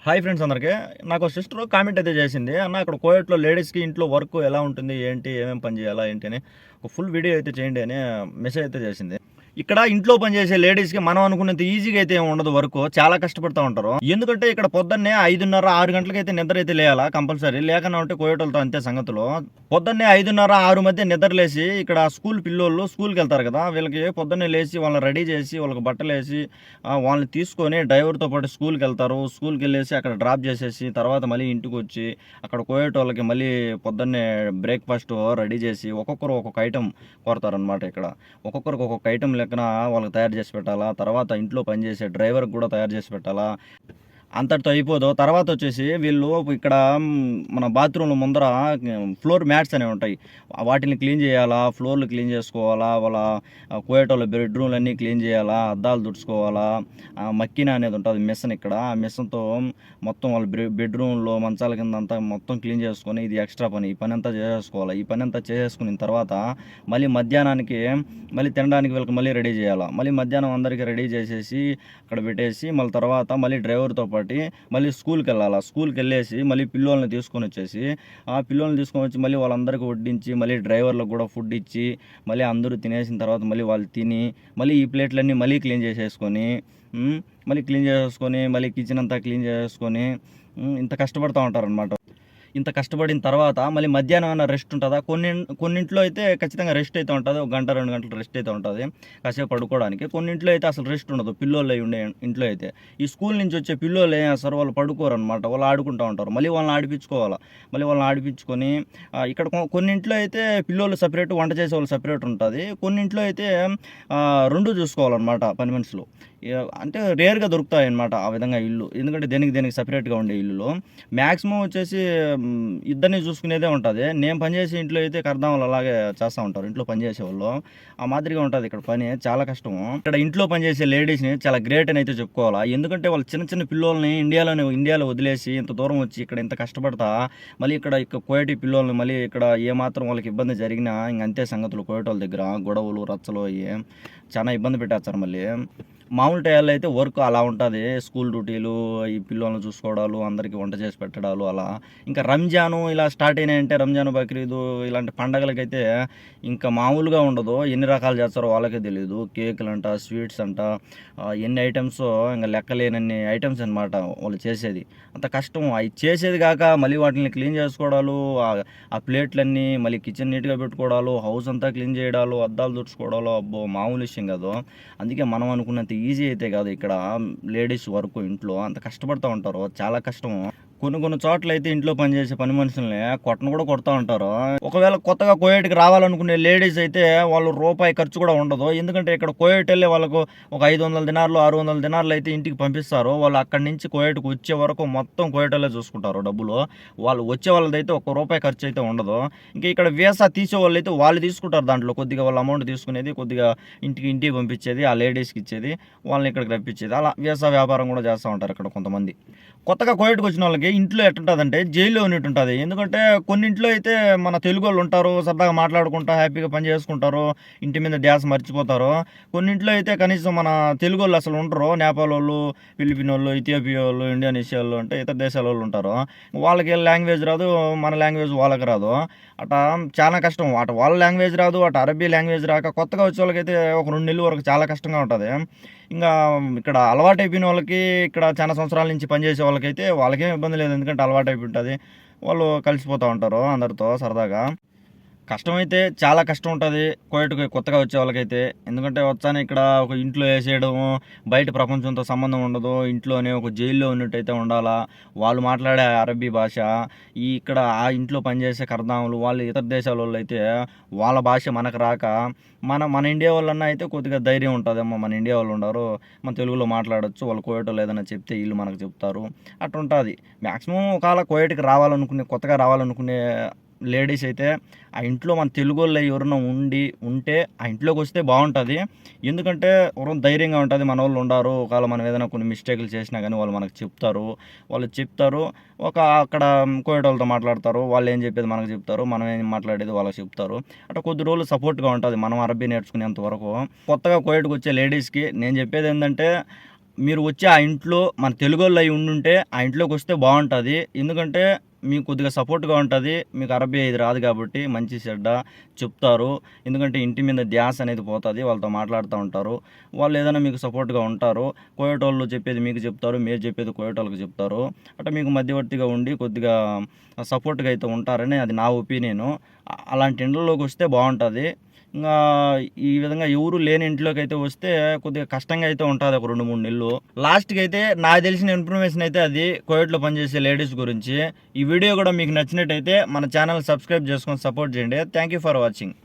Hi friends అందరికీ. నాకు sister comment అయితే చేసింది. అన్న అక్కడ కోయట్లో లేడీస్‌కి ఇంట్లో వర్క్ ఎలా ఉంటుంది? ఏంటి? ఏమేమి పని చేయాలా? ఏంటి అని ఒక ఫుల్ వీడియో అయితే చేయండి అని మెసేజ్ అయితే చేసింది. ఇక్కడ ఇంట్లో పనిచేసే లేడీస్‌కి మనం అనుకున్నంత ఈజీగా అయితే ఏమి ఉండదు వర్క్. చాలా కష్టపడతా ఉంటారు. ఎందుకంటే ఇక్కడ పొద్దున్నే 5:30, 6 గంటలకైతే నిద్ర అయితే లేయాలా కంపల్సరీ. లేకన్నా ఉంటే కోయేటోళ్ళతో అంతే సంగతులు. పొద్దున్నే 5:30, 6 మధ్య నిద్రలేసి ఇక్కడ స్కూల్ పిల్లోళ్ళు స్కూల్‌కెళ్తారు కదా! వీళ్ళకి పొద్దున్నే లేసి వాళ్ళని రెడీ చేసి, వాళ్ళకి బట్టలేసి వాళ్ళని తీసుకొని డ్రైవర్‌తో పాటు స్కూల్‌కెళ్తారు. స్కూల్‌కెళ్ళేసి అక్కడ డ్రాప్ చేసేసి తర్వాత మళ్ళీ ఇంటికొచ్చి అక్కడ కోయేటోళ్ళకి మళ్ళీ పొద్దున్నే బ్రేక్‌ఫాస్ట్ రెడీ చేసి ఒక్కొక్కరు ఒక్కొక్క ఐటెం కోరతారనమాట ఇక్కడ. ఒక్కొక్కరికి ఒక్కొక్క ఐటెం లెక్కన వాళ్ళకి తయారు చేసి పెట్టాలా. తర్వాత ఇంట్లో పనిచేసే డ్రైవర్‌కి కూడా తయారు చేసి పెట్టాలా. అంతటితో అయిపోదు. తర్వాతొచ్చేసి వీళ్ళు ఇక్కడ మన బాత్రూమ్‌ల ముందర ఫ్లోర్ మ్యాట్స్ అనేవి ఉంటాయి. వాటిని క్లీన్ చేయాలా, ఫ్లోర్‌లు క్లీన్ చేసుకోవాలా, వాళ్ళ కోయేటోళ్ళ బెడ్‌రూమ్‌లన్నీ క్లీన్ చేయాలా, అద్దాలు తుడుచుకోవాలా, మక్కిన అనేది ఉంటది మెషిన్ ఇక్కడ. ఆ మెషిన్‌తో మొత్తం వాళ్ళ బెడ్‌రూమ్‌లో మంచాల కిందంతా మొత్తం క్లీన్ చేసుకొని ఇది ఎక్స్‌ట్రా పని. ఈ పనంతా చేసేసుకోవాలా. ఈ పనంతా చేసేసుకున్న తర్వాత మళ్ళీ మధ్యాహ్నానికి మళ్ళీ తినడానికి వీళ్ళకి మళ్ళీ రెడీ చేయాలా. మళ్ళీ మధ్యాహ్నం అందరికీ రెడీ చేసేసి అక్కడ పెట్టేసి మళ్ళీ తర్వాత మళ్ళీ డ్రైవర్‌తో పాటు మళ్ళీ స్కూల్‌కెళ్ళాలా. స్కూల్‌కెళ్ళేసి మళ్ళీ పిల్లోల్ని తీసుకొనొచ్చేసి, ఆ పిల్లోల్ని తీసుకొనొచ్చి మళ్ళీ వాళ్ళందరికీ వడ్డించి, మళ్ళీ డ్రైవర్‌లకు కూడా ఫుడ్ ఇచ్చి, మళ్ళీ అందరూ తినేసిన తర్వాత మళ్ళీ వాళ్ళు తిని, మళ్ళీ ఈ ప్లేట్‌లన్నీ మళ్ళీ క్లీన్ చేసేసుకొని, మళ్ళీ క్లీన్ చేసేసుకొని, మళ్ళీ కిచెన్ అంతా క్లీన్ చేసేసుకొని, ఇంత కష్టపడతా ఉంటారనమాట. ఇంత కష్టపడిన తర్వాత మళ్ళీ మధ్యాహ్నం ఏమైనా రెస్ట్ ఉంటుందా? కొన్నింట్లో అయితే ఖచ్చితంగా రెస్ట్ అయితే ఉంటుంది. ఒక గంట, 2 గంటలు రెస్ట్ అయితే ఉంటుంది కాసేపు పడుకోవడానికి. కొన్నింట్లో అయితే అసలు రెస్ట్ ఉండదు. పిల్లోళ్ళు అయి ఉండే ఇంట్లో అయితే. ఈ స్కూల్ నుంచి వచ్చే పిల్లోళ్ళు ఏం చేస్తారు, వాళ్ళు పడుకోరనమాట. వాళ్ళు ఆడుకుంటూ ఉంటారు. మళ్ళీ వాళ్ళని ఆడిపించుకోవాలా. మళ్ళీ వాళ్ళని ఆడిపించుకొని ఇక్కడ కొన్నింట్లో అయితే పిల్లోళ్ళు సపరేట్, వంట చేసేవాళ్ళు సపరేట్ ఉంటుంది. కొన్నింట్లో అయితే 2 చూసుకోవాలన్నమాట పని మనుషులు. అంటే రేర్‌గా దొరుకుతాయన్నమాట ఆ విధంగా ఇల్లు. ఎందుకంటే దేనికి సపరేట్‌గా ఉండే ఇల్లులు. మ్యాక్సిమం వచ్చేసి ఇద్దరిని చూసుకునేదే ఉంటది. నేను పనిచేసే ఇంట్లో అయితే కర్దాములు అలాగే చేస్తా ఉంటారు. ఇంట్లో పనిచేసేవాళ్ళు. ఆ మాదిరిగా ఉంటది ఇక్కడ పని. చాలా కష్టము. ఇక్కడ ఇంట్లో పనిచేసే లేడీస్‌ని చాలా గ్రేట్ అని అయితే చెప్పుకోవాలా. ఎందుకంటే వాళ్ళు చిన్న చిన్న పిల్లోల్ని ఇండియాలో వదిలేసి ఇంత దూరం వచ్చి ఇక్కడ ఇంత కష్టపడతా మళ్ళీ ఇక్కడ కోయటి పిల్లోల్ని మళ్ళీ ఇక్కడ ఏమాత్రం వాళ్ళకి ఇబ్బంది జరిగినా ఇంక అంతే సంగతులు కోయటోళ్ళ దగ్గర. గొడవలు, రచ్చలు అయ్యి చాలా ఇబ్బంది పెట్టేస్తారు మళ్ళీ. మామూలు టైంలో అయితే వర్క్ అలా ఉంటది. స్కూల్ డ్యూటీలు, ఈ పిల్లోల్ని చూసుకోవడాలు, అందరికీ వంట చేసి పెట్టడాలు అలా. ఇంకా రంజాను ఇలా స్టార్ట్ అయినాయంటే రంజాను, బక్రీదు ఇలాంటి పండగలకైతే ఇంకా మామూలుగా ఉండదు. ఎన్ని రకాలు చేస్తారో వాళ్ళకే తెలీదు. కేకులంట, స్వీట్స్ అంట, ఎన్ని ఐటెమ్సో ఇంక లెక్కలేనన్ని ఐటెమ్స్ అనమాట వాళ్ళు చేసేది. అంత కష్టం. అయి చేసేది కాక మళ్ళీ వాటిని క్లీన్ చేసుకోవడాలు, ఆ ప్లేట్లన్నీ మళ్ళీ కిచెన్ నీట్‌గా పెట్టుకోవడాలు, హౌస్ అంతా క్లీన్ చేయడాలు, అద్దాలు తుడుచుకోవడాలు అబ్బో! మామూలు విషయం కాదు. అందుకే మనం అనుకున్నంత ఈజీ అయితే కాదు ఇక్కడ లేడీస్ వర్క్ ఇంట్లో. అంత కష్టపడతా ఉంటారు. చాలా కష్టము. కొన్ని చోట్లయితే ఇంట్లో పనిచేసే పని మనుషుల్ని కొట్టను కూడా కొడతా ఉంటారు. ఒకవేళ కొత్తగా కోయేట్‌కి రావాలనుకునే లేడీస్ అయితే వాళ్ళు రూపాయి ఖర్చు కూడా ఉండదు. ఎందుకంటే ఇక్కడ కోయేట్ ఎళ్ళే వాళ్ళకు ఒక 500 దినార్లు, 600 దినార్లు అయితే ఇంటికి పంపిస్తారు. వాళ్ళు అక్కడి నుంచి కోయేట్‌కి వచ్చే వరకు మొత్తం కోయేటోళ్ళే చూసుకుంటారు డబ్బులు. వాళ్ళు వచ్చే వాళ్ళదైతే ఒక్క రూపాయి ఖర్చు అయితే ఉండదు. ఇంకా ఇక్కడ వీసా తీసేవాళ్ళైతే వాళ్ళు తీసుకుంటారు దాంట్లో కొద్దిగా వాళ్ళ అమౌంట్ తీసుకునేది, కొద్దిగా ఇంటికి పంపించేది, ఆ లేడీస్‌కి ఇచ్చేది, వాళ్ళని ఇక్కడికి రప్పించేది. అలా వీసా వ్యాపారం కూడా చేస్తా ఉంటారు ఇక్కడ కొంతమంది. కొత్తగా కోయేట్‌కి వచ్చిన వాళ్ళకి ఇంట్లో ఎట్టుంటదంటే జైల్‌లో ఉన్నట్టుంటది. ఎందుకంటే కొన్నింట్లో అయితే మన తెలుగోళ్ళు ఉంటారు. సరదాగా మాట్లాడుకుంటా హ్యాపీగా పని చేసుకుంటారు. ఇంటి మీద ధ్యాస మర్చిపోతారు. కొన్నింట్లో అయితే కనీసం మన తెలుగోళ్ళు అసలు ఉండరు. నేపాలోళ్ళు, ఫిలిపినోళ్ళు, ఇథియోపియోళ్ళు, ఇండోనేషియాలో అంటే ఇతర దేశాలోళ్ళు ఉంటారు. వాళ్ళకి లాంగ్వేజ్ రాదు. మన లాంగ్వేజ్ వాళ్ళకి రాదు. అట్టా చాలా కష్టం. అటు వాళ్ళ లాంగ్వేజ్ రాదు. అటు అరబీ లాంగ్వేజ్ రాక కొత్తగా వచ్చేవాళ్ళకైతే ఒక 2 నెలల వరకు చాలా కష్టంగా ఉంటది. ఇంగా ఇక్కడ అలవాటైపోయిన వాళ్ళకి, ఇక్కడ చాలా సంవత్సరాల నుంచి పనిచేసే వాళ్ళకైతే వాళ్ళకేం ఇబ్బంది లేదు. ఎందుకంటే అలవాటైపోయి ఉంటది. వాళ్ళు కలిసిపోతా ఉంటారు అందరితో సరదాగా. కష్టమైతే చాలా కష్టం ఉంటది. కోయేట్‌కి కొత్తగా వచ్చే వాళ్ళకైతే. ఎందుకంటే వచ్చానే ఇక్కడ ఒక ఇంట్లో ఏసేయడము, బయట ప్రపంచంతో సంబంధం ఉండదు. ఇంట్లోనే ఒక జైల్‌లో ఉన్నట్టయితే ఉండాలా. వాళ్ళు మాట్లాడే అరబీ భాష, ఇక్కడ ఆ ఇంట్లో పనిచేసే కర్దాములు, వాళ్ళు ఇతర దేశాలోళ్ళైతే వాళ్ళ భాష మనకు రాక, మన ఇండియా వాళ్ళన్నా అయితే కొద్దిగా ధైర్యం ఉంటదమ్మా మన ఇండియా వాళ్ళు ఉండారు. మన తెలుగులో మాట్లాడొచ్చు. వాళ్ళు కోయేటోళ్ళు ఏదైనా చెప్తే ఈళ్ళు మనకు చెప్తారు. అట్టుంటాది. మాక్సిమం ఒకవేళ కోయేట్‌కి కొత్తగా రావాలనుకునే లేడీస్ అయితే ఆ ఇంట్లో మన తెలుగోళ్ళు ఎవరైనా ఉంటే ఆ ఇంట్లోకి వస్తే బాగుంటుంది. ఎందుకంటే ధైర్యంగా ఉంటుంది. మన వాళ్ళు ఉండారు. ఒకవేళ మనం ఏదైనా కొన్ని మిస్టేక్లు చేసినా కానీ వాళ్ళు మనకు చెప్తారు. వాళ్ళు చెప్తారు. అక్కడ కోవిడ్ వాళ్ళతో మాట్లాడతారు. వాళ్ళు ఏం చెప్పేది మనకు చెప్తారు. మనం ఏం మాట్లాడేది వాళ్ళకి చెప్తారు. అట్లా కొద్ది రోజులు సపోర్ట్గా ఉంటుంది మనం అరబీ నేర్చుకునేంత వరకు. కొత్తగా కోవిడ్కి వచ్చే లేడీస్కి నేను చెప్పేది ఏంటంటే మీరు వచ్చి ఆ ఇంట్లో మన తెలుగోళ్ళు అయి ఉండుంటే ఆ ఇంట్లోకి వస్తే బాగుంటుంది. ఎందుకంటే మీకు కొద్దిగా సపోర్ట్గా ఉంటుంది. మీకు అరబీ ఇది రాదు కాబట్టి మంచి చెడ్డ చెప్తారు. ఎందుకంటే ఇంటి మీద ధ్యాస అనేది పోతుంది, వాళ్ళతో మాట్లాడుతూ ఉంటారు. వాళ్ళు ఏదైనా మీకు సపోర్ట్గా ఉంటారు. కోయటోళ్ళు చెప్పేది మీకు చెప్తారు, మీరు చెప్పేది కోయటోళ్ళకి చెప్తారు. అట్లా మీకు మధ్యవర్తిగా ఉండి కొద్దిగా సపోర్ట్గా అయితే ఉంటారని అది నా ఒపీనియను. అలాంటి ఇండ్లలోకి వస్తే బాగుంటుంది. ఇంకా ఈ విధంగా ఎవరు లేని ఇంట్లోకి అయితే వస్తే కొద్దిగా కష్టంగా అయితే ఉంటుంది ఒక 2-3 నెలలు. లాస్ట్కి అయితే నాకు తెలిసిన ఇన్ఫర్మేషన్ అయితే అది కోవిడ్లో పనిచేసే లేడీస్ గురించి. ఈ వీడియో కూడా మీకు నచ్చినట్టయితే మన ఛానల్ సబ్స్క్రైబ్ చేసుకొని సపోర్ట్ చేయండి. Thank you for watching.